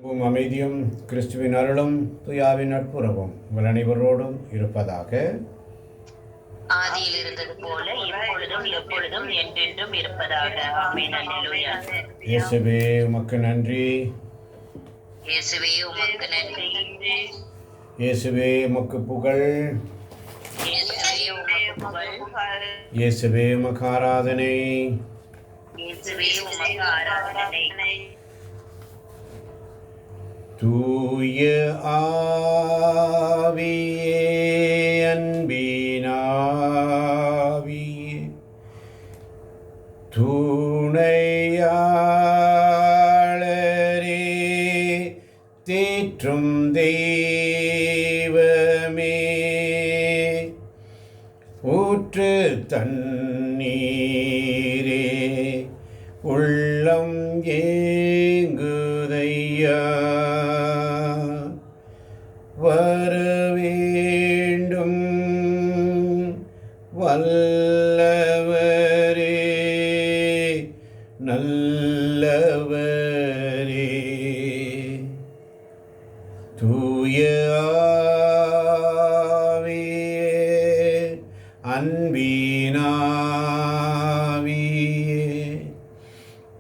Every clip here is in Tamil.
அமைதியும் கிறிஸ்துவின் அருளும் துயாவின் நட்புறவும் உங்கள் அனைவரோடும் இருப்பதாக. ஆதியில் இருந்தது போல இப்பொழுதும் எப்பொழுதும் என்றென்றும் இருப்பதாக. ஆமென். அல்லேலூயா. இயேசுவே உமக்கு நன்றி. இயேசுவே உமக்கு நன்றி. இயேசுவே உமக்கு புகழ். இயேசுவே உமக்கு புகழ். இயேசுவே உமக்கு ஆராதனை. இயேசுவே உமக்கு ஆராதனை. தூய ஆவியே அன்பினாவியே துணையாளரே தேற்றும் தெய்வமே ஊற்று தண்ணீரே உள்ளம் ஏங்குதையா வரவேண்டும் வல்லவரே நல்லவரே தூய ஆவியே அன்பினாவியே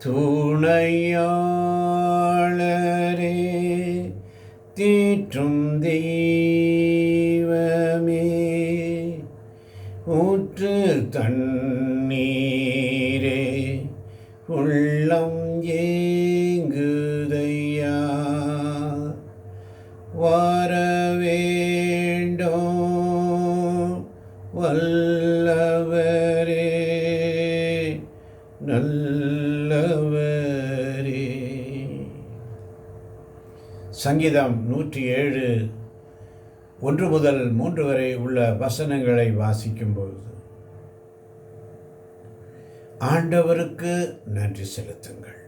துணையாளரே தேற்றும் தெய்வமே ஊற்று தண்ணீரே உள்ளம் ஏங்குதையா வரவேண்டும் வல்லவரே நல்லவரே. சங்கீதம் 107 1 முதல் 3 வரை உள்ள வசனங்களை வாசிக்கும்போது, ஆண்டவருக்கு நன்றி செலுத்துங்கள்,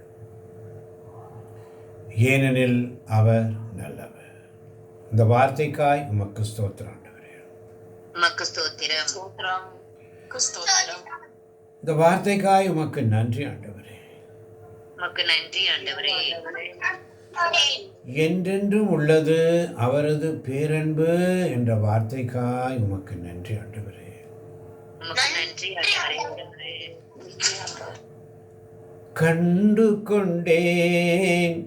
ஏனெனில் அவர் நல்லவர். இந்த வார்த்தைக்காய் உமக்கு ஸ்தோத்திரம் ஆண்டவரே. உமக்கு ஸ்தோத்திரம். இந்த வார்த்தைக்காய் உமக்கு நன்றி ஆண்டவரே. உமக்கு நன்றி ஆண்டவரே. என்றென்றும் உள்ளது அவரது பேரன்பு என்ற வார்த்தைக்காய் உமக்கு நன்றி ஆண்டவரே. உமக்கு நன்றி ஆண்டவரே. கண்டு கொண்டேன்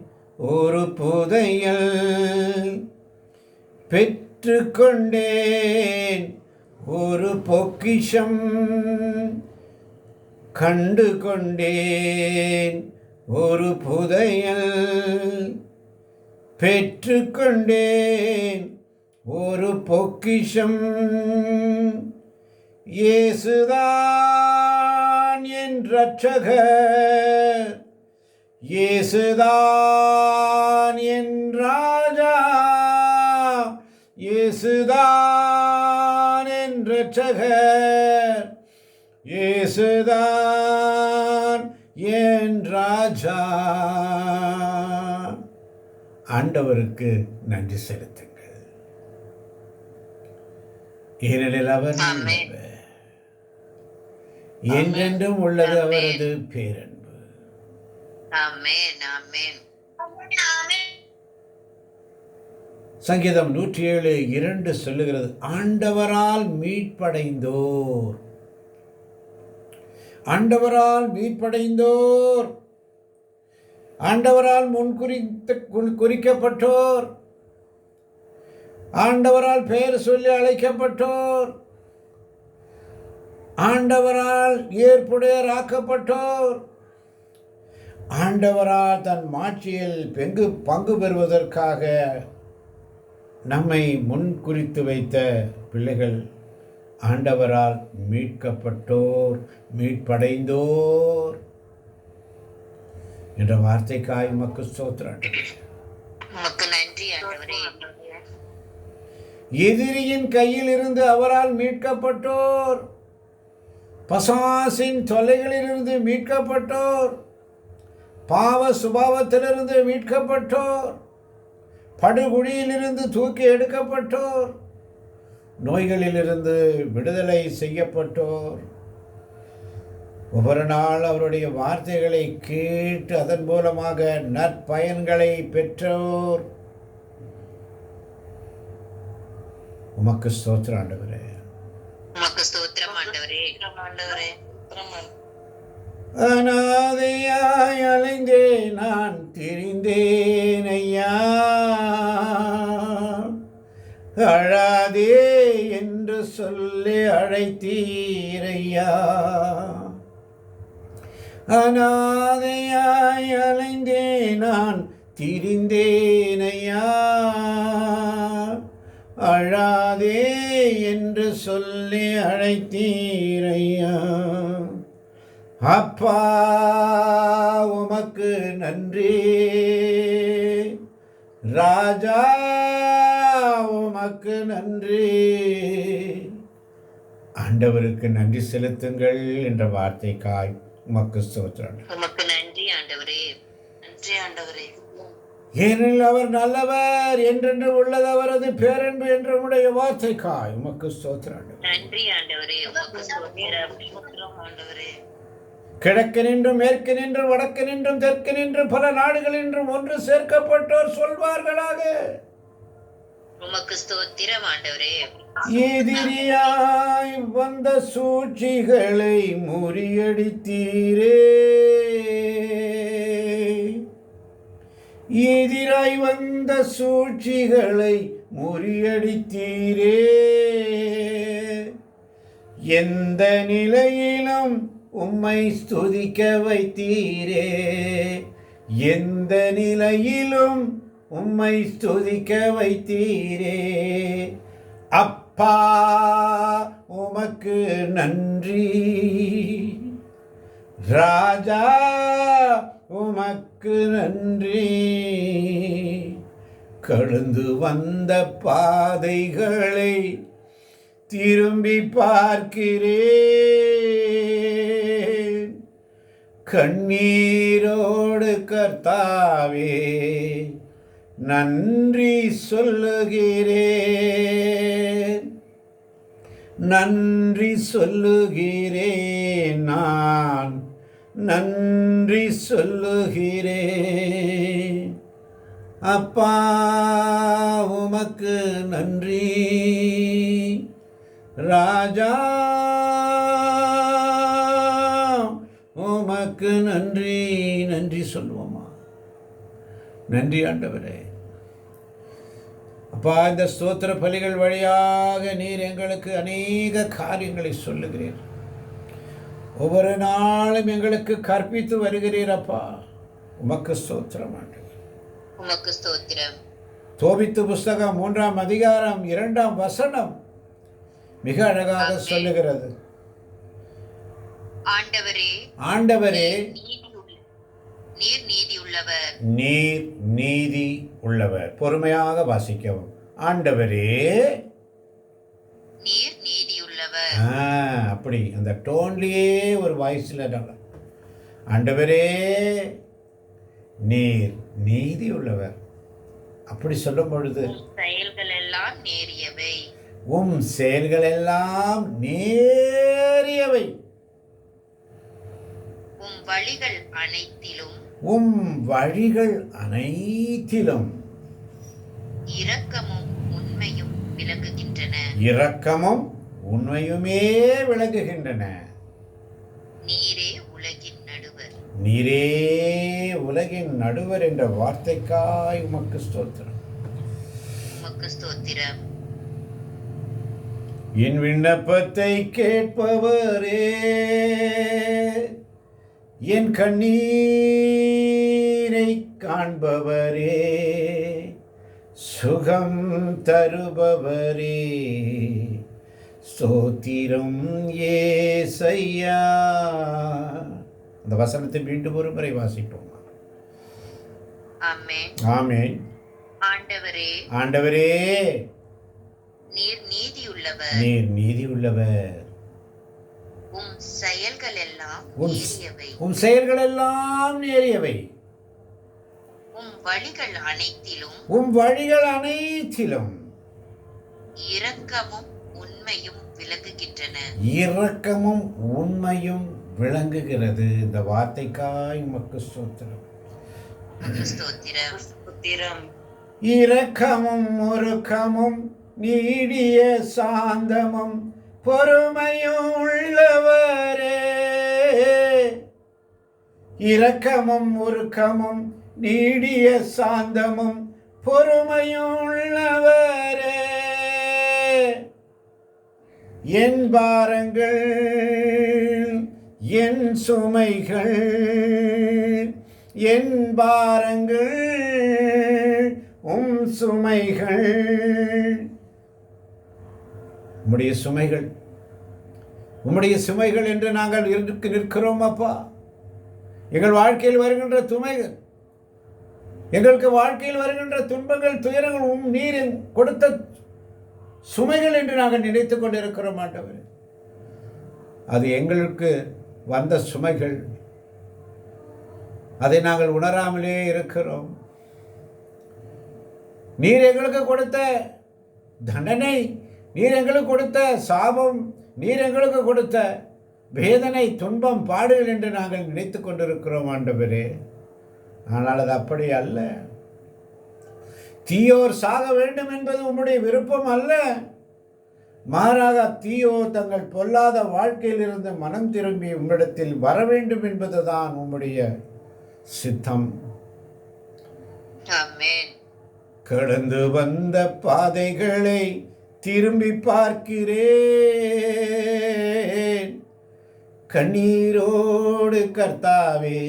ஒரு புதையல், பெற்று கொண்டேன் ஒரு பொக்கிஷம், கண்டு கொண்டேன் ஒரு புதையல், பெற்று கொண்டேன் ஒரு பொக்கிஷம், இயேசுதான் என் இரட்சகர், இயேசுதான் என் ராஜா, இயேசுதான் என் இரட்சகர், இயேசுதான் என் ராஜா. ஆண்டவருக்கு நன்றி செலுத்துங்கள், ஏனெனில் அவர் நல்லவர், என்றென்றும் உள்ளது அவரது பேரன்பு. ஆமென். ஆமென். சங்கீதம் 107:2 சொல்லுகிறது, ஆண்டவரால் மீட்படைந்தோர், ஆண்டவரால் மீட்படைந்தோர், ஆண்டவரால் குறிக்கப்பட்டோர், ஆண்டவரால் பெயர் சொல்லி அழைக்கப்பட்டோர், ஆண்டவரால் ஏற்புடையராக்கப்பட்டோர், ஆண்டவரால் தன் மாட்சியில் பங்கு பெறுவதற்காக நம்மை முன்குறித்து வைத்த பிள்ளைகள், ஆண்டவரால் மீட்கப்பட்டோர், மீட்படைந்தோர் என்ற வார்த்தைக்காய் உமக்கு ஸ்தோத்திரம். உமக்கு நன்றி ஆண்டவரே. எதிரியின் கையில் இருந்து அவரால் மீட்கப்பட்டோர், பசாசின் தொல்லைகளிலிருந்து மீட்கப்பட்டோர், பாவ சுபாவத்திலிருந்து மீட்கப்பட்டோர், படுகுழியிலிருந்து தூக்கி எடுக்கப்பட்டோர், நோய்களிலிருந்து விடுதலை செய்யப்பட்டோர், ஒவ்வொரு நாள் அவருடைய வார்த்தைகளை கேட்டு அதன் மூலமாக நற்பயன்களை பெற்றோர். உமக்கு ஸ்தோத்திரம் ஆண்டவரே. உமக்கு ஸ்தோத்திரம் ஆண்டவரே. ஆண்டவரே அனாதையாய் அலைந்தே நான் திரிந்தேன் ஐயா, அழாதே என்று சொல்லி அழைத்தீரையா. அனாதையாய் அலைந்தே நான் திரிந்தேன் ஐயா, அழாதே என்று சொல்லி அழைத்தீரையா. அப்பா உமக்கு நன்றி, ராஜா உமக்கு நன்றி. ஆண்டவருக்கு நன்றி செலுத்துங்கள் என்ற வார்த்தைக்காய் உமக்கு ஸ்தோத்திரம். உமக்கு நன்றி ஆண்டவரே. நன்றி ஆண்டவரே. ஏனெனில் அவர் நல்லவர், என்றென்று உள்ளது அவரது பேரன்பு என்ற உடைய வார்த்தைக்காய் உமக்கு ஸ்தோத்திரம். நன்றி ஆண்டவரே. உமக்கு ஸ்தோத்திரம் ஆண்டவரே. கிழக்கு நின்றும் மேற்கு நின்றும் வடக்கு நின்றும் தெற்கு நின்றும் பல நாடுகள் நின்றும் ஒன்று சேர்க்கப்பட்டோர் சொல்வார்களாக, உமக்கு ஸ்தோத்திரம் ஆண்டவரே. எதிரியாய் வந்த சூழ்ச்சிகளை முறியடித்தீரே, எதிராய் வந்த சூழ்ச்சிகளை முறியடித்தீரே. எந்த நிலையிலும் உம்மை ஸ்துதிக்க வைத்தீரே, எந்த நிலையிலும் உம்மை ஸ்துதிக்க வைத்தீரே. அப்பா உமக்கு நன்றி, ராஜா உமக்கு நன்றி. கடந்து வந்த பாதைகளை திரும்பி பார்க்கிறேன், கண்ணீரோடு கர்த்தாவே நன்றி சொல்லுகிறேன், நன்றி சொல்லுகிறேன், நான் நன்றி சொல்லுகிறேன். அப்பா உமக்கு நன்றி, ராஜா உமக்கு நன்றி. நன்றி சொல்லுவோமா? நன்றி ஆண்டவரே. அப்பா, இந்த ஸ்தோத்திர பலிகள் வழியாக நீர் எங்களுக்கு அநேக காரியங்களை சொல்லுகிறீர், ஒவ்வொரு நாளும் எங்களுக்கு கற்பித்து வருகிறீர். அப்பா உமக்கு ஸ்தோத்திரம் ஆண்டவரே. உமக்கு ஸ்தோத்திரம். தோபித்து புஸ்தகம் 3ஆம் அதிகாரம் 2ஆம் வசனம் மிக அழகாக சொல்லுகிறது. ஆண்டவரே, ஆண்டவரே நீர் நீதி உள்ளவர், நீர் நீதி உள்ளவர். பொறுமையாக வாசிக்கவும். ஆண்டவரே நீர் நீதி உள்ளவர். அப்படி அந்த டோன்லயே ஒரு வாய்ஸ்ல ஆண்டவரே நீர் நீதி உள்ளவர் அப்படி சொல்லும் பொழுது, செயல்கள் எல்லாம் நேரியவை, உம் செயல்கள் எல்லாம் நேரியவை, உம் வழிகள் அனைத்திலும், உம் வழிகள் அனைத்திலும் இரக்கமும் உண்மையும் விளங்குகின்றன, இரக்கமும் உண்மையுமே விளங்குகின்றன. நீரே உலகின் நடுவர், நீரே உலகின் நடுவர் என்ற வார்த்தைக்காய் உமக்கு ஸ்தோத்திரம். உமக்கு ஸ்தோத்திரம். என் விண்ணப்பத்தை கேட்பவரே, என் கண்ணீரை காண்பவரே, சுகம் தருபவரே, ஸ்தோத்திரம் ஏசையா. அந்த வசனத்தை மீண்டும் ஒரு முறை வாசிப்போம். ஆமென். ஆமென். ஆண்டவரே, ஆண்டவரே நீர் நீதி உள்ளவர், நீர் நீதி உள்ளவர், உம் செயல்கள் எல்லாம் நேரியவை, உம் செயல்கள் எல்லாம் நேரியவை, உம் வழிகள் அனைத்திலும், உம் வழிகள் அனைத்திலும் இரக்கமும் உண்மையும் விளங்குகின்றன, இரக்கமும் உண்மையும் விளங்குகிறது. இந்த வார்த்தைக்காய் உமக்கு ஸ்தோத்திரம். ஸ்தோத்திரம். இரக்கமும் ஒருக்கமும் நீடிய சாந்தமும் பொறுமையும் உள்ளவரே. இரக்கமும் ஒருக்கமும் நீடிய சாந்தமும் பொறுமையும் உள்ளவரே. என் பாரங்கள் என் சுமைகள், என் பாரங்கள் சுமைகள், உம்முடைய சுமைகள், உம்முடைய சுமைகள் என்று நாங்கள் நிற்கிறோம் அப்பா. எங்கள் வாழ்க்கையில் வருகின்ற துமைகள், எங்களுக்கு வாழ்க்கையில் வருகின்ற துன்பங்கள், துயரங்கள் நீர் கொடுத்த சுமைகள் என்று நாங்கள் நினைத்துக் கொண்டிருக்கிறோம் ஆண்டவரே. அது எங்களுக்கு வந்த சுமைகள், அதை நாங்கள் உணராமலே இருக்கிறோம். நீர் எங்களுக்கு கொடுத்த தண்டனை, நீர் எங்களுக்கு கொடுத்த சாபம், நீர் எங்களுக்கு கொடுத்த வேதனை, துன்பம், பாடுகள் என்று நாங்கள் நினைத்து கொண்டிருக்கிறோம் ஆண்டவரே. ஆனால் அது அப்படி அல்ல. தீயோர் சாக வேண்டும் என்பது உம்முடைய விருப்பம் அல்ல. மாறாக தீயோர் தங்கள் பொல்லாத வாழ்க்கையில் இருந்து மனம் திரும்பி உம்மிடத்தில் வர வேண்டும் என்பதுதான் உம்முடைய சித்தம். கடந்து வந்த பாதைகளை திரும்பி பார்க்கிறேன். கண்ணீரோடு கர்த்தாவே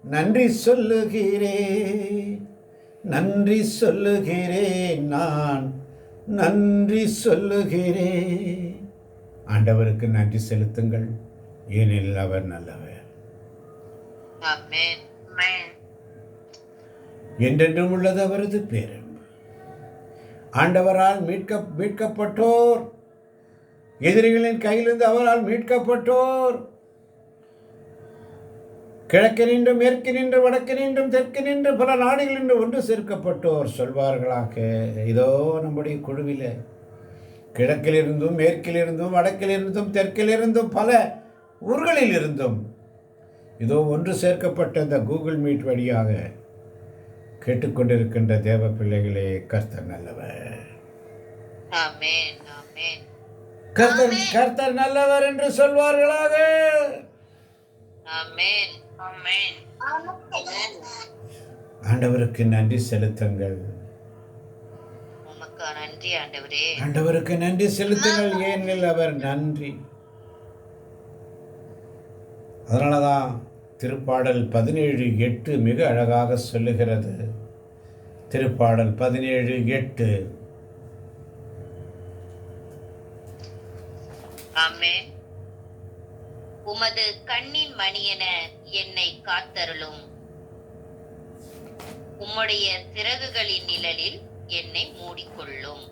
நன்றி சொல்லுகிறேன், நன்றி சொல்லுகிறேன், நான் நன்றி சொல்லுகிறேன். ஆண்டவருக்கு நன்றி செலுத்துங்கள், ஏனெனில் அவர் நல்லவர். என்றென்றும் உள்ளது அவரது பேரன்பு. ஆண்டவரால் மீட்கப்பட்டோர், எதிரிகளின் கையிலிருந்து அவரால் மீட்கப்பட்டோர், கிழக்கு நின்று மேற்கு நின்று வடக்கு நின்றும் தெற்கு நின்று பல நாடுகள் நின்று ஒன்று சேர்க்கப்பட்டோர் சொல்வார்களாக. இதோ நம்முடைய குழுவில் கிழக்கிலிருந்தும் மேற்கிலிருந்தும் வடக்கிலிருந்தும் தெற்கிலிருந்தும் பல ஊர்களில் இருந்தும் இதோ ஒன்று சேர்க்கப்பட்ட இந்த கூகுள் மீட் வழியாக கேட்டுக்கொண்டிருக்கின்ற தேவ பிள்ளைகளே, கர்த்தர் நல்லவர், கர்த்தர் நல்லவர் என்று சொல்வார்களாக. ஆண்டவருக்கு நன்றி செலுத்துங்கள், ஆண்டவருக்கு நன்றி செலுத்துங்கள், ஏனெனில் அவர் நன்றி. அதனாலதான் திருப்பாடல் 17:8 மிக அழகாக சொல்லுகிறது. திருப்பாடல் 17:8. உமது கண்ணின் மணியென என்னை காத்தருளும், உம்முடைய சிறகுகளின் நிழலில் என்னை மூடிக்கொள்ளும்.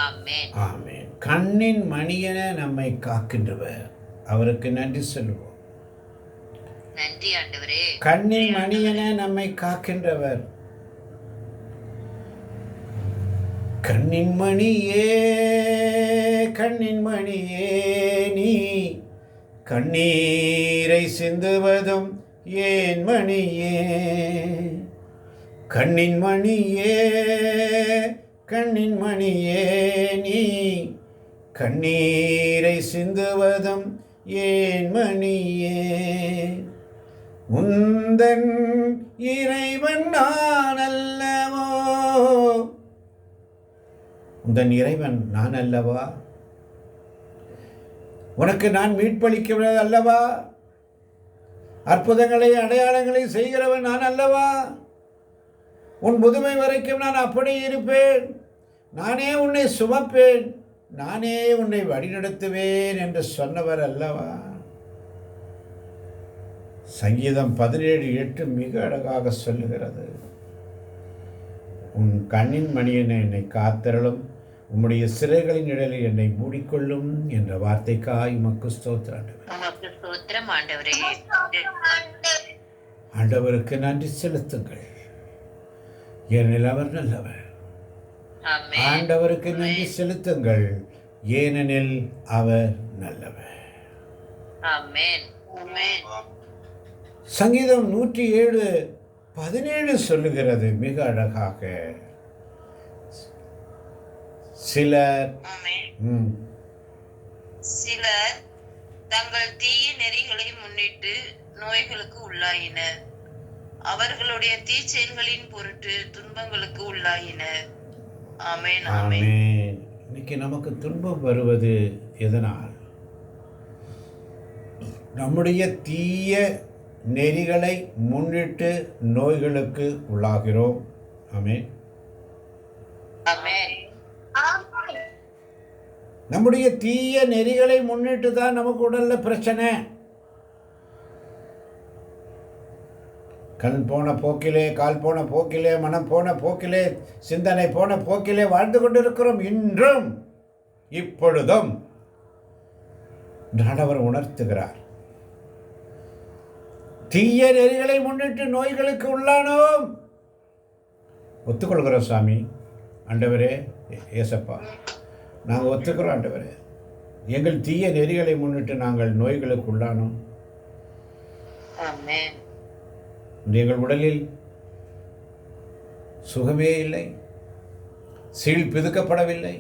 ஆமென், ஆமென். கண்ணின் மணியென நம்மை காக்கின்றவர், அவருக்கு நன்றி சொல்லுவோம். நன்றி ஆண்டவரே. கண்ணின் மணியென நம்மை காக்கின்றவர். கண்ணின் மணியே, கண்ணின் மணியே, நீ கண்ணீரை சிந்துவதும் ஏன் மணியே? கண்ணின் மணியே, கண்ணின் மணியே, நீ கண்ணீரை சிந்துவதும் ஏன் மணியே? உந்தன் இறைவன் நான் அல்லவோ, உந்தன் இறைவன் நான் அல்லவா? உனக்கு நான் மீட்பளிக்கிறது அல்லவா? அற்புதங்களை அடையாளங்களை செய்கிறவன் நான் அல்லவா? உன் முதுமை வரைக்கும் நான் அப்படி இருப்பேன், நானே உன்னை சுமப்பேன், நானே உன்னை வழிநடத்துவேன் என்று சொன்னவர் அல்லவா? சங்கீதம் 17:8 மிக அழகாக சொல்லுகிறது. உன் கண்ணின் மணியென என்னை காத்தருளும், உம்முடைய சிறைகளின் நிழலில் என்னை மூடிக்கொள்ளும் என்ற வார்த்தைக்காய் உமக்கு ஸ்தோத்திரம். ஆண்டவருக்கு நன்றி செலுத்துங்கள், ஏனெனில் அவர் நல்லவர். ஆண்டவருக்கு நன்றி செலுத்துங்கள், ஏனெனில் அவர் நல்லவர். ஆமென். சங்கீதம் 107:17 சொல்லுகிறது மிக அழகாக. சிலர் ஆமென். சிலர் தங்கள் தீய நெறிகளை முன்னிட்டு நோய்களுக்கு உள்ளாயினர். அவர்களுடைய தீச்செயல்களின் பொருட்டு துன்பங்களுக்கு உள்ளாயினர். ஆமென். ஆமென். ஆமென். இன்னைக்கு நமக்கு துன்பம் வருவது எதனால்? நம்முடைய தீய நெறிகளை முன்னிட்டு நோய்களுக்கு உள்ளாகிறோம். ஆமென். ஆமென். நம்முடைய தீய நெறிகளை முன்னிட்டு தான் நமக்கு உடல்ல பிரச்சனை. கண் போன போக்கிலே, கால் போன போக்கிலே, மனம் போன போக்கிலே, சிந்தனை போன போக்கிலே வாழ்ந்து கொண்டிருக்கிறோம். இன்றும் இப்பொழுதும் ஆண்டவர் உணர்த்துகிறார். தீய நெறிகளை முன்னிட்டு நோய்களுக்கு உள்ளானோம். ஒத்துக்கொள்கிறோம் சாமி. ஆண்டவரே, ஏசப்பா, நாங்கள் ஒத்துக்கிறோம் ஆண்டவரே. எங்கள் தீய நெறிகளை முன்னிட்டு நாங்கள் நோய்களுக்கு உள்ளானோம். ஆமென். எங்கள் உடலில் சுகமே இல்லை, சீழ் பிதுக்கப்படவில்லை,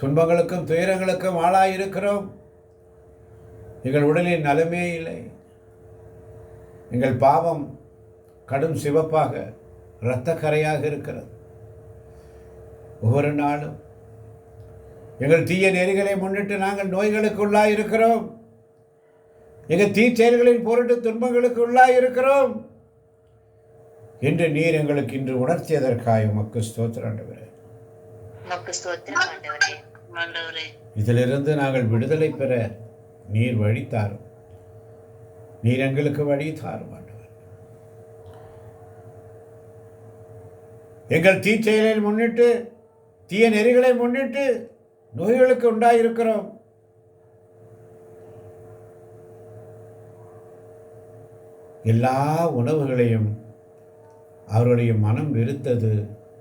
துன்பங்களுக்கும் துயரங்களுக்கும் ஆளாயிருக்கிறோம். எங்கள் உடலில் நலமே இல்லை. எங்கள் பாவம் கடும் சிவப்பாக இரத்த கரையாக இருக்கிறது. ஒவ்வொரு நாளும் எங்கள் தீய நெறிகளை முன்னிட்டு நாங்கள் நோய்களுக்கு உள்ளாயிருக்கிறோம். எங்கள் தீச்செயல்களின் பொருட்டு துன்பங்களுக்கு உள்ளாயிருக்கிறோம் என்று நீர் எங்களுக்கு இன்று உணர்த்தியதற்காக உமக்கு ஸ்தோத்திரம் ஆண்டவரே. உமக்கு ஸ்தோத்திரம் ஆண்டவரே. ஆண்டவரே, இதிலிருந்து நாங்கள் விடுதலை பெற நீர் வழி தாரும். நீர் எங்களுக்கு வழி தாரும் ஆண்டவர். எங்கள் தீச்செயலை முன்னிட்டு, தீய நெறிகளை முன்னிட்டு நோய்களுக்கு உண்டாயிருக்கிறோம். எல்லா உணவுகளையும் அவருடைய மனம் வெறுத்தது.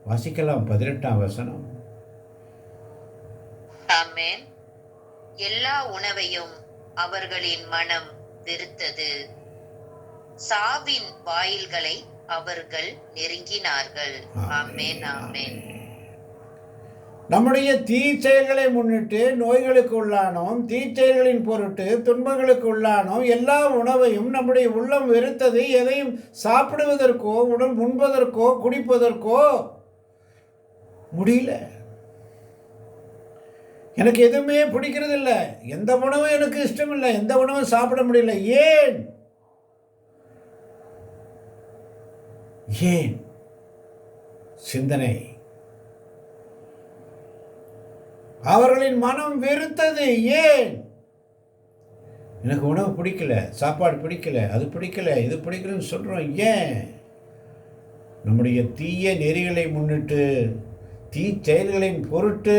வாசிக்கலாம் 18ஆம் வசனம். ஆமென். எல்லா உணவையும் அவர்களின் மனம் வெறுத்தது. சாவின் வாயில்களை அவர்கள் நெருங்கினார்கள். ஆமென். ஆமென். நம்முடைய தீச்செயல்களை முன்னிட்டு நோய்களுக்கு உள்ளானோம். தீச்செயல்களின் பொருட்டு துன்பங்களுக்கு உள்ளானோம். எல்லா உணவையும் நம்முடைய உள்ளம் வெறுத்தது. எதையும் சாப்பிடுவதற்கோ, உடல் உண்பதற்கோ, குடிப்பதற்கோ முடியல. எனக்கு எதுவுமே பிடிக்கிறது இல்லை. எந்த உணவும் எனக்கு இஷ்டம் இல்லை. எந்த உணவும் சாப்பிட முடியல. ஏன்? ஏன்? சிந்தனை. அவர்களின் மனம் வெறுத்தது. ஏன்? எனக்கு உணவு பிடிக்கல, சாப்பாடு பிடிக்கல, அது பிடிக்கல, இது பிடிக்கலன்னு சொல்கிறோம். ஏன்? நம்முடைய தீய நெறிகளை முன்னிட்டு, தீச்செயல்களின் பொருட்டு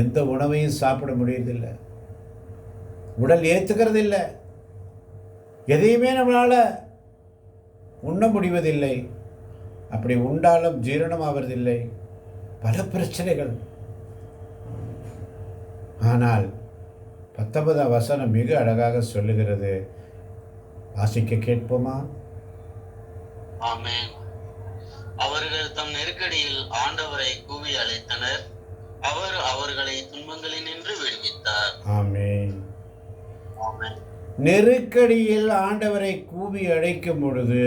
எந்த உணவையும் சாப்பிட முடியறதில்லை. உடல் ஏற்றுக்கிறது இல்லை. எதையுமே நம்மளால் உண்ண முடிவதில்லை. அப்படி உண்டாலும் ஜீரணம் ஆவதில்லை. பல பிரச்சனைகள். ஆனால் 19ஆம் வசனம் மிக அழகாக சொல்லுகிறது. வாசிக்க கேட்போமா? ஆமென். அவர்கள் தம் நெருக்கடியில் ஆண்டவரை கூவி அழைத்தனர். அவர் அவர்களை துன்பங்களினின்று விடுவித்தார். ஆமென். ஆமென். நெருக்கடியில் ஆண்டவரை கூவி அழைக்கும் பொழுது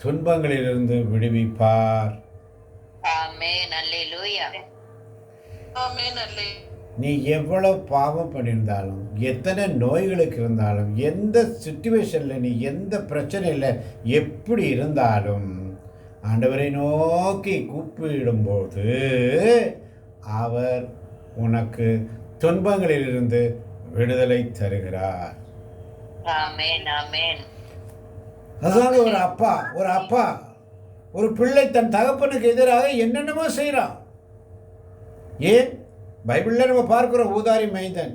துன்பங்களிலிருந்து விடுவிப்பார். ஆமென். அல்லேலூயா. ஆமென். அல்லேலூயா. நீ எவ்வளவு பாவம் பண்ணியிருந்தாலும், எத்தனை நோய்களுக்கு இருந்தாலும், எந்த சுச்சுவேஷனில், நீ எந்த பிரச்சனையில் எப்படி இருந்தாலும், ஆண்டவரை நோக்கி கூப்பிடும்போது அவர் உனக்கு துன்பங்களிலிருந்து விடுதலை தருகிறார். ஆமென். ஆமென். அதாவது ஒரு அப்பா ஒரு பிள்ளை தன் தகப்பனுக்கு எதிராக என்னென்னமோ செய்கிறான். ஏன்? பைபிளில் நம்ம பார்க்குறோம் ஊதாரி மைந்தன்.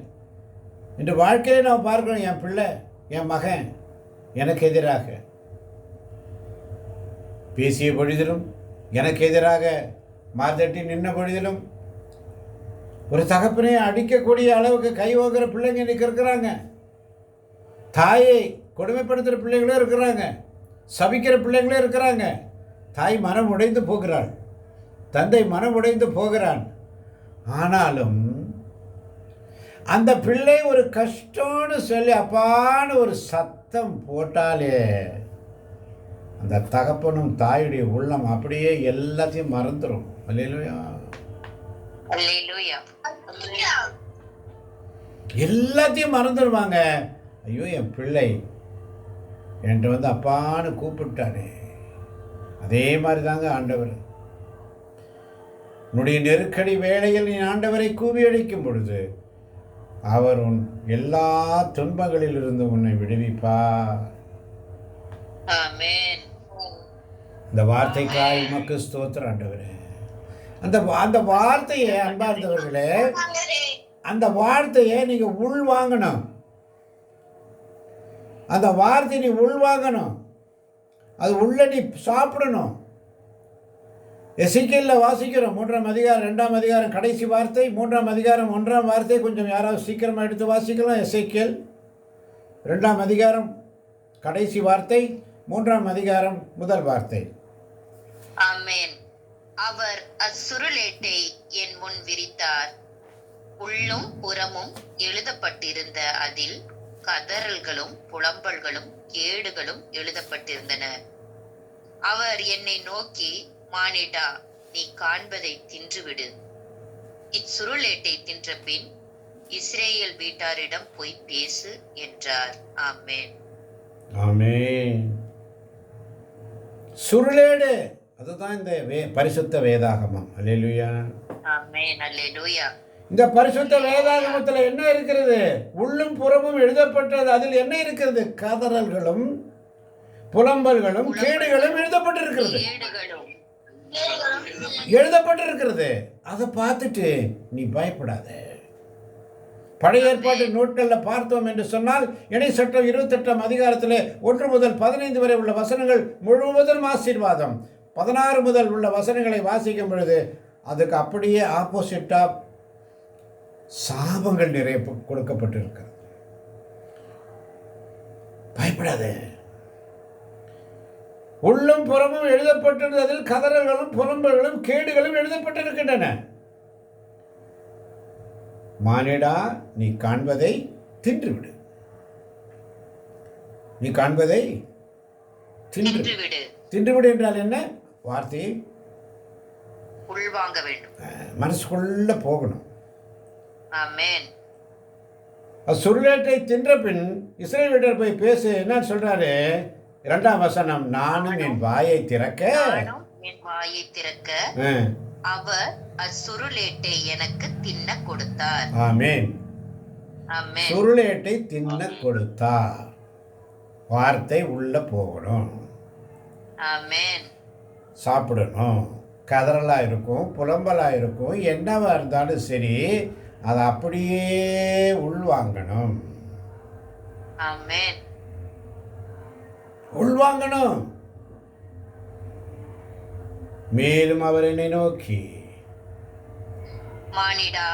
இன்று வாழ்க்கையிலே நம்ம பார்க்குறோம் என் பிள்ளை, என் மகன் எனக்கு எதிராக பேசிய பொழுதிலும், எனக்கு எதிராக மார்தட்டி நின்ன பொழுதிலும், ஒரு தகப்பனே அடிக்கக்கூடிய அளவுக்கு கை ஓங்குற பிள்ளைங்க இன்னைக்கு இருக்கிறாங்க. தாயை கொடுமைப்படுத்துகிற பிள்ளைங்களும் இருக்கிறாங்க. சபிக்கிற பிள்ளைங்களும் இருக்கிறாங்க. தாய் மனம் உடைந்து போகிறாள், தந்தை மனம் உடைந்து போகிறான். ஆனாலும் அந்த பிள்ளை ஒரு கஷ்டம்னு சொல்லி அப்பான்னு ஒரு சத்தம் போட்டாலே அந்த தகப்பனும் தாயுடைய உள்ளம் அப்படியே எல்லாத்தையும் மறந்துடும். அல்லேலூயா. அல்லேலூயா. எல்லாத்தையும் மறந்துடுவாங்க. ஐயோ, என் பிள்ளை என்கிட்ட வந்து அப்பான்னு கூப்பிட்டானே. அதே மாதிரி தாங்க ஆண்டவர். உன்னுடைய நெருக்கடி வேளையில் நீ ஆண்டவரை கூவி அழைக்கும் பொழுது அவர் உன் எல்லா துன்பங்களிலிருந்து உன்னை விடுவிப்பார். ஆமென். இந்த வார்த்தைக்காய் உமக்கு ஸ்தோத்திரம் ஆண்டவரே. அந்த வார்த்தையை அன்பார்ந்தவர்களே, அந்த வார்த்தையை நீங்க உள் வாங்கணும். அந்த வார்த்தையை நீ உள் வாங்கணும். அது உள்ள நீ சாப்பிடணும். எசேக்கியேல்ல வாசிக்கிறோம் 3ஆம் அதிகாரம் 2ஆம் அதிகாரம் கடைசி வார்த்தை, 3ஆம் அதிகாரம் 1ஆம் வார்த்தை. கொஞ்சம் யாராவது சீக்கிரமாக எடுத்து வாசிக்கலாம். எசேக்கியேல் 2ஆம் அதிகாரம் கடைசி வார்த்தை, 3ஆம் அதிகாரம் முதல் வார்த்தை. ஆமென். அவர் அச்சுருளேட்டை என் முன் விரித்தார். உள்ளும் புறமும் எழுதப்பட்டிருந்த அதில் கதறல்களும் புலம்பல்களும் கேடுகளும் எழுதப்பட்டிருந்தன. அவர் என்னை நோக்கி, மானிடா, நீ காண்பதை தின்றுவிடு. இச்சுருளேட்டை தின்ற பின் இஸ்ரேல் வீட்டாரிடம் போய் பேசு என்றார். ஆமென். ஆமென். சுருளேடு, அதுதான் இந்த பரிசுத்த வேதாகமம். அல்லேலூயா. ஆமென். அல்லேலூயா. இந்த பரிசுத்த வேதாகமத்தில் என்ன இருக்கிறது? உள்ளும் புறமும் எழுதப்பட்டது. அதில் என்ன இருக்கிறது? கதறல்களும் புலம்பல்களும் கேடுகளும் எழுதப்பட்டிருக்கிறது. எழுதப்பட்டிருக்கிறது. அதை பார்த்துட்டு நீ பயப்படாத. பழைய ஏற்பாட்டு நூட்களில் பார்த்தோம் என்று சொன்னால் இணை சட்டம் 28ஆம் அதிகாரத்தில் 1 முதல் 15 வரை உள்ள வசனங்கள் முழுவதும் ஆசீர்வாதம். 16 முதல் உள்ள வசனங்களை வாசிக்கும் பொழுது அதுக்கு அப்படியே ஆப்போசிட்டாக சாபங்கள் நிறைய கொடுக்கப்பட்டிருக்கிறது. பயப்படாத. உள்ளும் புறமும் எழுதப்பட்டிருந்ததில் கதறல்களும் புலம்பல்களும் கேடுகளும் எழுதப்பட்டிருக்கின்றன. மானிடா, நீ காண்பதை தின்றுவிடு. நீ காண்பதை தின்றுவிடு. தின்றுவிடு என்றால் என்ன? வார்த்தையை உள்வாங்க வேண்டும், மனசுக்குள்ள போகணும். ஆமென். சுருளேட்டை தின்ற பின் இஸ்ரவேலர் போய் பேசு. என்ன சொல்றாரு? 2ஆம் வசனம், நானும் என் வாயை திறக்க அவர் அச்சுருளேட்டை எனக்கு தின்ன கொடுத்தார். ஆமென். ஆமென். சுருளேட்டை தின்ன கொடுத்தார். வார்த்தை உள்ள போகணும். ஆமென். சாப்பிடணும். கதறலா இருக்கும், புலம்பலா இருக்கும், என்னவா இருந்தாலும் சரி, அதை அப்படியே உள்வாங்கணும். ஆமென். உள்வாங்கணும். மேலும் அவர் என்னை நோக்கி, மானிடா,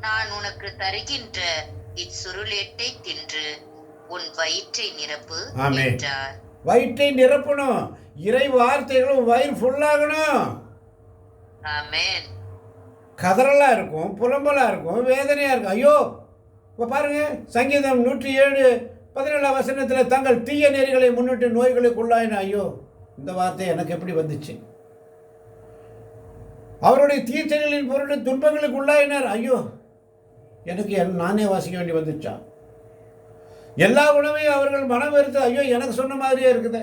நான் உனக்கு தருகின்ற இச்சுருளேட்டை தின்று உன் வயிற்றை நிரப்பு என்றார். வயிற்றை நிரப்பணும். இறை வார்த்தைகளும் வயிறு ஃபுல்லாகணும். ஆமென். கதறலா இருக்கும், புலம்பலா இருக்கும், வேதனையா இருக்கும். ஐயோ, இப்போ பாருங்க, சங்கீதம் 107:17 வசனத்தில் தங்கள் தீய நெறிகளை முன்னிட்டு நோய்களுக்குள்ளாயின. ஐயோ, இந்த வார்த்தை எனக்கு எப்படி வந்துச்சு? அவருடைய தீச்செயலின் பொருட்டு துன்பங்களுக்கு உள்ளாயினர். ஐயோ, எனக்கு நானே வாசிக்க வேண்டி வந்துச்சா? எல்லா உணவையும் அவர்கள் மனம் வெறுத்து, ஐயோ, எனக்கு சொன்ன மாதிரியே இருக்குது.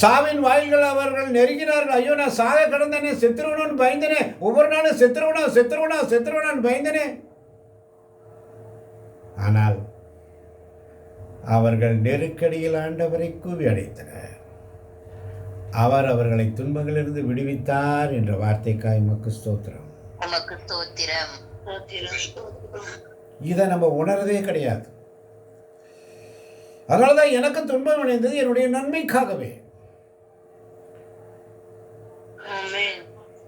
சாவின் வாயில்கள் அவர்கள் நெருங்கினார்கள். ஐயோ, நான் சாக கடந்தனே, செத்துருவனும் பயந்தனே, ஒவ்வொரு நாளும் செத்துருவனான்னு பயந்தனே. ஆனால் அவர்கள் நெருக்கடியில் ஆண்டவரை கூவி அழைத்தனர். அவர் அவர்களை துன்பங்களிலிருந்து விடுவித்தார் என்ற வார்த்தைக்காய் உமக்கு ஸ்தோத்திரம். இதை நம்ம உணர்றதே கிடையாது. அதனாலதான் எனக்கு துன்பம் அடைந்தது என்னுடைய நன்மைக்காகவே.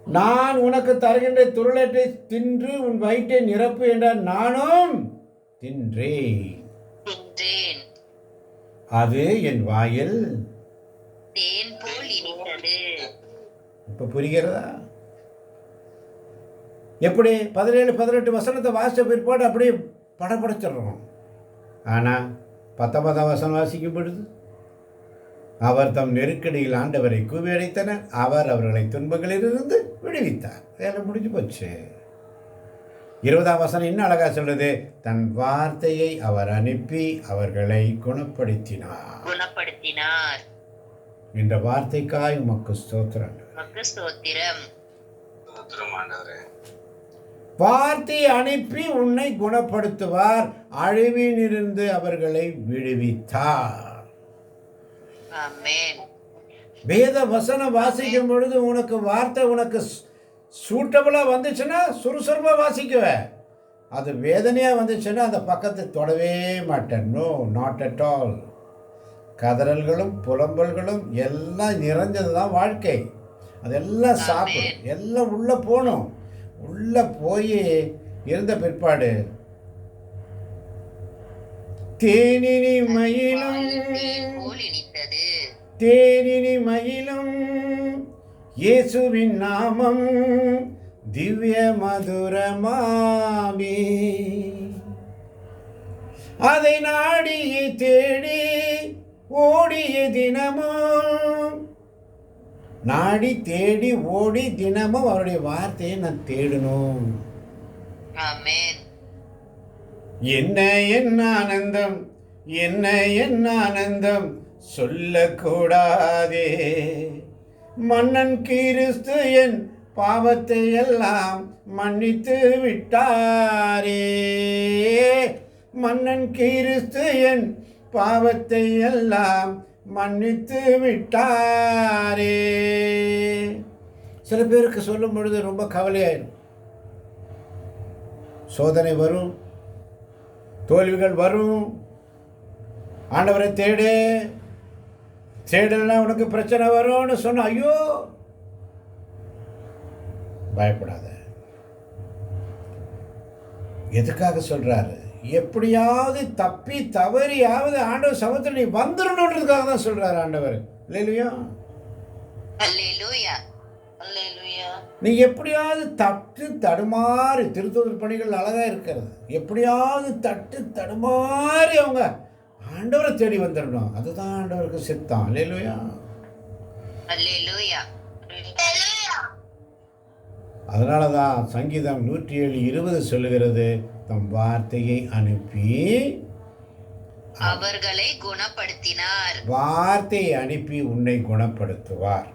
நான் உனக்கு தருகின்ற துருளத்தை தின்று உன் வயிற்றை நிரப்பு என்றார். நானும் தின்றேன், அது என் வாயில் தேன் போல் இனித்தது. இப்ப புரிகிறதா? எப்படி 17-18 வசனத்தை வாசித்த பிற்பாடு அப்படியே படப்படைச்சிடுறோம். ஆனால் 19ஆம் வசனம் வாசிக்கும் பொழுது, அவர் தம் நெருக்கடியில் ஆண்டவரை கூவி அழைத்தனர், அவர் அவர்களை துன்பங்களிலிருந்து விடுவித்தார். வேலை முடிஞ்சு போச்சு. 20ஆம் வசனம் இன்னும் அழகா சொல்லுது, தன் வார்த்தையை அவர் அனுப்பி அவர்களை குணப்படுத்தினார். இந்த வார்த்தைக்காய் உமக்கு ஸ்தோத்திரம். வார்த்தையை அனுப்பி உன்னை குணப்படுத்துவார், அழிவினிருந்து அவர்களை விடுவித்தார். வேத வசனம் வாசிக்கும் பொழுது உனக்கு வார்த்தை உனக்கு சூட்டபிளா வந்துச்சுன்னா சுறுசுறுப்பா வாசிக்குவ. அது வேதனையா வந்துச்சுன்னா அந்த பக்கத்தை தொடவே மாட்டேன். No, not at all. கதறல்களும் புலம்பல்களும் எல்லாம் நிறைஞ்சது தான் வாழ்க்கை. அதெல்லாம் சாப்பிடும், எல்லாம் உள்ள போகணும். உள்ள போய் இருந்த பிற்பாடு தேனினி மயிலும் இயேசுவின் நாமம் திவ்ய மதுரமாமே, அதை நாடியே தேடி ஓடிய தினமும், நாடி தேடி ஓடி தினமும் அவருடைய வார்த்தையை நான் தேடணும். என்ன என்ன ஆனந்தம், என்ன என்ன ஆனந்தம் சொல்லக்கூடாதே, மன்னன் கிறிஸ்து என் பாவத்தை எல்லாம் மன்னித்து விட்டாரே, மன்னன் கிறிஸ்து என் பாவத்தை எல்லாம் மன்னித்து விட்டாரே. சில பேருக்கு சொல்லும் பொழுது ரொம்ப கவலையாயிரும். சோதனை வரும், தோல்விகள் வரும். ஆண்டவரை தேடலைன்னா உனக்கு பிரச்சனை வரும்னு சொன்ன, ஐயோ பயப்படாத. எதுக்காக சொல்றாரு? எப்படியாவது தப்பி தவறியாவது ஆண்டவர் சமூகத்தில் நீ வந்துடணுன்றதுக்காக தான் சொல்றாரு ஆண்டவர். இல்லையா? நீ எப்படியாவது தட்டு தடுமாறி, திருத்தூதர் பணிகள் அழகா இருக்கிறது, எப்படியாவது தட்டு தடுமாறி அவங்க ஆண்டவரை தேடி வந்துடணும். அதுதான் ஆண்டவருக்கு சித்தம். அல்லேலூயா. அதனாலதான் சங்கீதம் 107:20 சொல்லுகிறது, தம் வார்த்தையை அனுப்பி அவர்களை குணப்படுத்தினார். வார்த்தையை அனுப்பி உன்னை குணப்படுத்துவார்.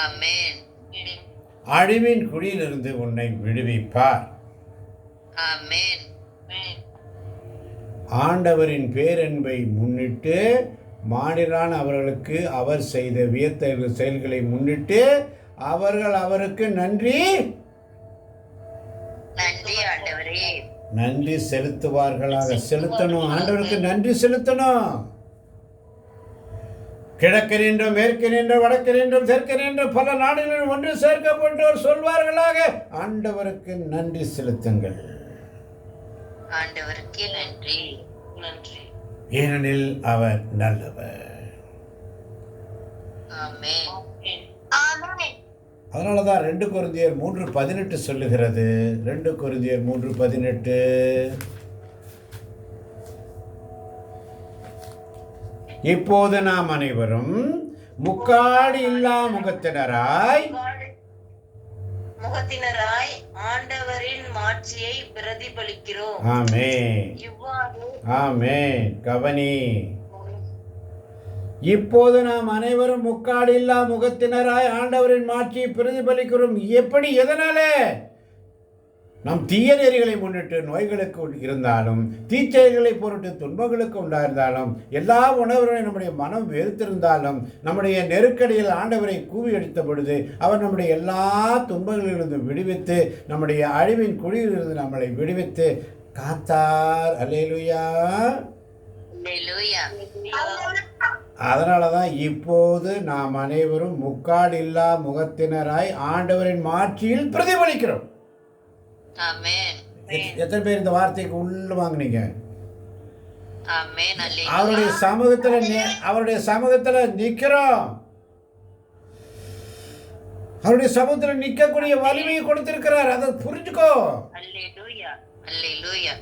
ஆமென். அழிவின் குழியிலிருந்து உன்னை விடுவிப்பார். ஆமென். ஆண்டவரின் பேரன்பை முன்னிட்டு, மானிடரான அவர்களுக்கு அவர் செய்த வியத்த செயல்களை முன்னிட்டு அவர்கள் அவருக்கு நன்றி செலுத்துவார்களாக. செலுத்தணும், ஆண்டவருக்கு நன்றி செலுத்தணும். கிழக்கு நின்றும் மேற்கு நின்றும் வடக்கு நின்றும் தெற்கு நின்றும் பல நாடுகளில் ஒன்று சேர்க்கப்பட்டோர் சொல்வார்களாக, ஆண்டவருக்கு நன்றி செலுத்துங்கள். ஆண்டவருக்கு நன்றி, நன்றி, ஏனெனில் அவர் நல்லவர். அதனாலதான் 2 கொரிந்தியர் 3:18 சொல்லுகிறது. 2 கொரிந்தியர் 3:18, இப்போது நாம் அனைவரும் முக்காடு இல்லா முகத்தினராய் ஆண்டவரின் மாட்சியை பிரதிபலிக்கிறோம். ஆமென், ஆமென். கவனி, இப்போது நாம் அனைவரும் முக்காடு இல்லா முகத்தினராய் ஆண்டவரின் மாட்சியை பிரதிபலிக்கிறோம். எப்படி? எதனாலே? நம் தீய நெறிகளை முன்னிட்டு நோய்களுக்கு இருந்தாலும், தீச்செயல்களை பொருட்டு துன்பங்களுக்கு உண்டாயிருந்தாலும், எல்லா உணவுகளையும் நம்முடைய மனம் வெறுத்திருந்தாலும், நம்முடைய நெருக்கடியில் ஆண்டவரை கூவி அடித்த பொழுது அவர் நம்முடைய எல்லா துன்பங்களிலிருந்து விடுவித்து, நம்முடைய அழிவின் குழியிலிருந்து நம்மளை விடுவித்து காத்தார். அல்லேலூயா. அதனால தான் இப்போது நாம் அனைவரும் முக்காடில்லா முகத்தினராய் ஆண்டவரின் மாட்சியில் பிரதிபலிக்கிறோம். ஆமென். எத்தனை பேர் இந்த வார்த்தைக்கு உள்ள வாங்குனீங்க? ஆமென். அவருடைய சமூகத்துல நிக்கிறோம். அவருடைய சமூகத்துல நிக்கக்கூடிய வலிமையை கொடுத்திருக்கிறார். அதை புரிஞ்சுக்கோ. அல்லேலூயா. அல்லேலூயா.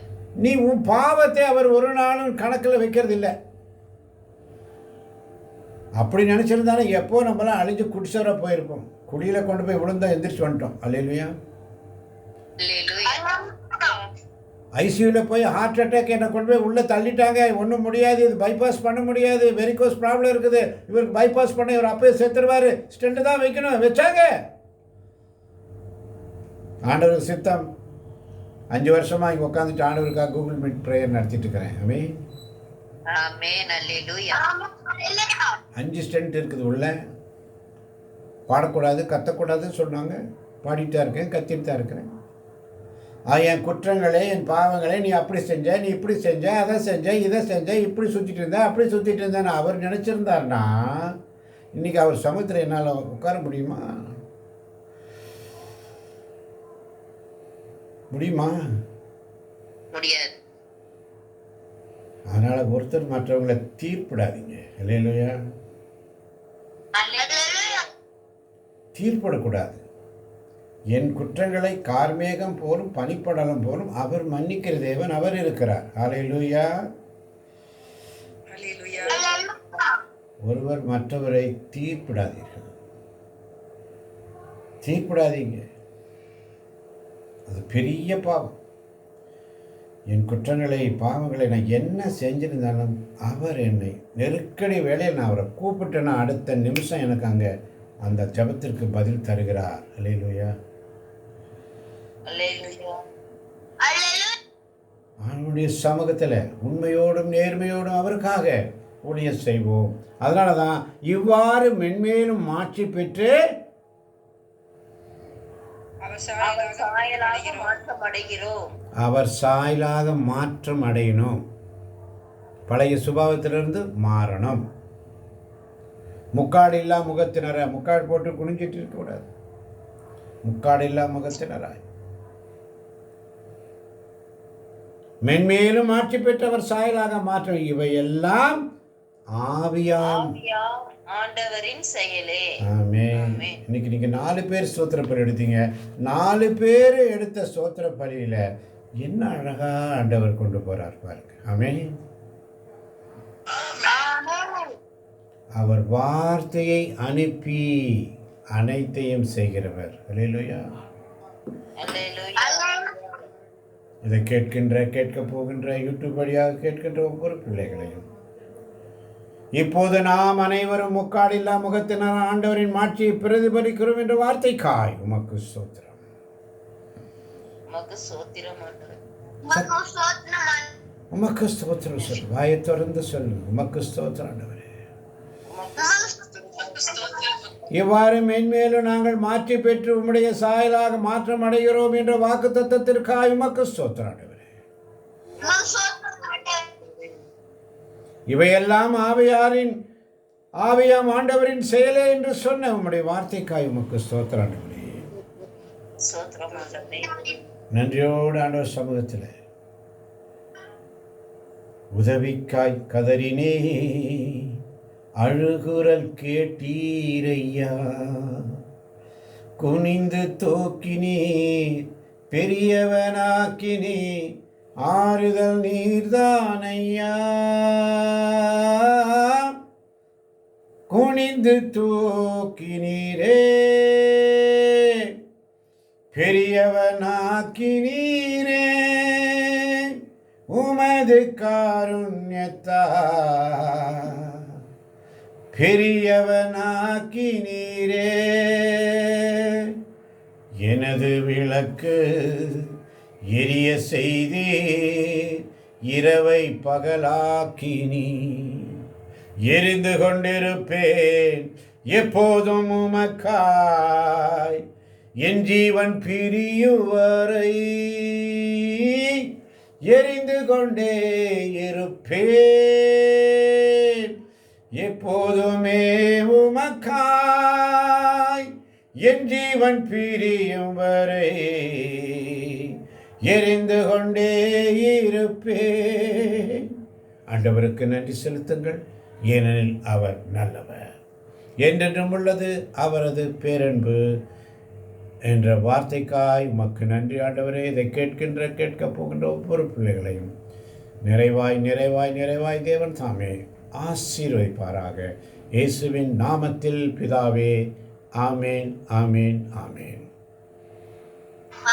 நீ உன் பாவத்தை அவர் ஒரு நாளும் கணக்கில் வைக்கிறது இல்லை. அப்படி நினைச்சிருந்தாலும் எப்போ நம்மளாம் அழிஞ்சு குடிசோர போயிருப்போம். குடியில கொண்டு போய் விழுந்தா எந்திரிச்சு வந்துட்டோம். அல்லேலூயா. ஐசியூவில் போய் ஹார்ட் அட்டாக் என்னை கொண்டு போய் உள்ளே தள்ளிட்டாங்க. ஒன்றும் முடியாது, இது பைபாஸ் பண்ண முடியாது, வெரிகோஸ் ப்ராப்ளம் இருக்குது, இவருக்கு பைபாஸ் பண்ண இவர் அப்பயே செத்துருவார், ஸ்டெண்ட் தான் வைக்கணும், வச்சாங்க. ஆண்டவர் சித்தம் 5 வருஷமாக இங்கே உட்காந்துட்டு ஆண்டவருக்காக கூகுள் மீட் ப்ரேயர் நடத்திட்டு இருக்கிறேன். ஆமென். அல்லேலூயா. 5 ஸ்டெண்ட் இருக்குது உள்ள. பாடக்கூடாது, கத்தக்கூடாதுன்னு சொன்னாங்க. பாடிட்டு தான் இருக்கேன், கத்திட்டு தான் இருக்கிறேன். என் குற்றங்களே, என் பாவங்களே, நீ அப்படி செஞ்ச, நீ இப்படி செஞ்ச, அதை செஞ்ச, இதை செஞ்ச, இப்படி சுற்றிட்டு இருந்தேன், அப்படி சுற்றிட்டு இருந்தேன்னு அவர் நினச்சிருந்தாருன்னா இன்றைக்கி அவர் சமூகத்தில் என்னால் உட்கார முடியுமா? முடியாது. அதனால் ஒருத்தர் மற்றவங்களை தீர்ப்பிடாதீங்க. இல்லையா? தீர்ப்பிடக்கூடாது. என் குற்றங்களை கார்மேகம் போலும் பனிப்படலம் போலும் அவர் மன்னிக்கிற தேவன் அவர் இருக்கிறார். அல்லேலூயா. ஒருவர் மற்றவரை தீர்ப்பிடாதீர்கள். தீர்ப்பிடாதீங்க, அது பெரிய பாவம். என் குற்றங்களை பாவங்களை நான் என்ன செஞ்சிருந்தாலும் அவர் என்னை நெருக்கடி வேலையில் நான் அவரை கூப்பிட்டேன்னா அடுத்த நிமிஷம் எனக்கு அங்கே அந்த ஜபத்திற்கு பதில் தருகிறார். அல்லேலூயா. அவனுடைய சமூகத்தில் உண்மையோடும் நேர்மையோடும் அவருக்காக ஊழியம் செய்வோம். அதனால தான் இவ்வாறு மென்மேலும் மாற்றி பெற்று அவர் சாயலாக மாற்றம் அடையணும். பழைய சுபாவத்திலிருந்து மாறணும். முக்காடு இல்லா முகத்தினராய், முக்காடு போட்டு குனிஞ்சிட்டு இருக்கக்கூடாது. முக்காடு இல்லா முகத்தினராய் மென்மேலும் ஆட்சி பெற்றவர் சாயலாக மாற்றம். இவையெல்லாம் ஆவியாம் ஆண்டவரின் செயலே. ஆமென். இன்னைக்கு நீங்க 4 பேர் ஸ்தோத்திர பலி எடுத்தீங்க. 4 பேர் எடுத்த ஸ்தோத்திர பலியில என்ன அழகா ஆண்டவர் கொண்டு போறார் பாருங்க. ஆமென். அவர் வார்த்தையை அனுப்பி அனைத்தையும் செய்கிறவர். அல்லேலூயா. இதை கேட்க போகின்ற யூடியூப் வழியாக கேட்கின்ற ஒவ்வொரு பிள்ளைகளையும் இப்போது நாம் அனைவரும் முக்காடில்லா முகத்தினர் ஆண்டவரின் மாட்சியை பிரதிபலிக்கிறோம் என்ற வார்த்தைக்காய் உமக்கு ஸ்தோத்திரம். உமக்கு ஸ்தோத்திரம் சொல்லு. வாயை திறந்து சொல்லு. உமக்கு ஸ்தோத்திரம் ஆண்டவரே. இவ்வாறு மென்மேலும் நாங்கள் மாற்றி பெற்று உம்முடைய சாயலாக மாற்றம் அடைகிறோம் என்ற வாக்கு தத்தத்திற்காக உமக்கு ஸ்தோத்திரம் ஆண்டவரே. இவையெல்லாம் ஆவியாம் ஆண்டவரின் செயலே என்று சொன்ன உம்முடைய வார்த்தைக்காய் உமக்கு ஸ்தோத்திரம் ஆண்டவரே. நன்றியோடு ஆண்டவர் சமூகத்தில் உதவிக்காய் கதறினே, அழுகுரல் கேட்டீரையா, குனிந்து தூக்கினீர், பெரியவனாக்கினீர், ஆறுதல் நீர்தானையா, குனிந்து தூக்கினீரே, பெரியவனாக்கினீரே, உமது காருண்யத்தால் பெரியவனாக்கினீரே. எனது விளக்கு எரிய செய்தீர், இரவை பகலாக்கினீ, எரிந்து கொண்டிருப்பேன் எப்போதும் உமக்காய், என் ஜீவன் பிரியுவரை எரிந்து கொண்டே இருப்பேன், எப்போதுமே உமக்காய் என் ஜீவன் பிரியும் வரை எரிந்து கொண்டே இருப்பேன். ஆண்டவருக்கு நன்றி செலுத்துங்கள், ஏனெனில் அவர் நல்லவர். என்றென்றும் உள்ளது அவரது பேரன்பு என்ற வார்த்தைக்காய் உமக்கு நன்றி ஆண்டவரே. இதை கேட்கப் போகின்ற ஒவ்வொரு பிள்ளைகளையும் நிறைவாய் நிறைவாய் நிறைவாய் தேவன் தாமே ஆசீர்வதிப்பாராக. இயேசுவின் நாமத்தில் பிதாவே, ஆமேன், ஆமேன், ஆமேன்.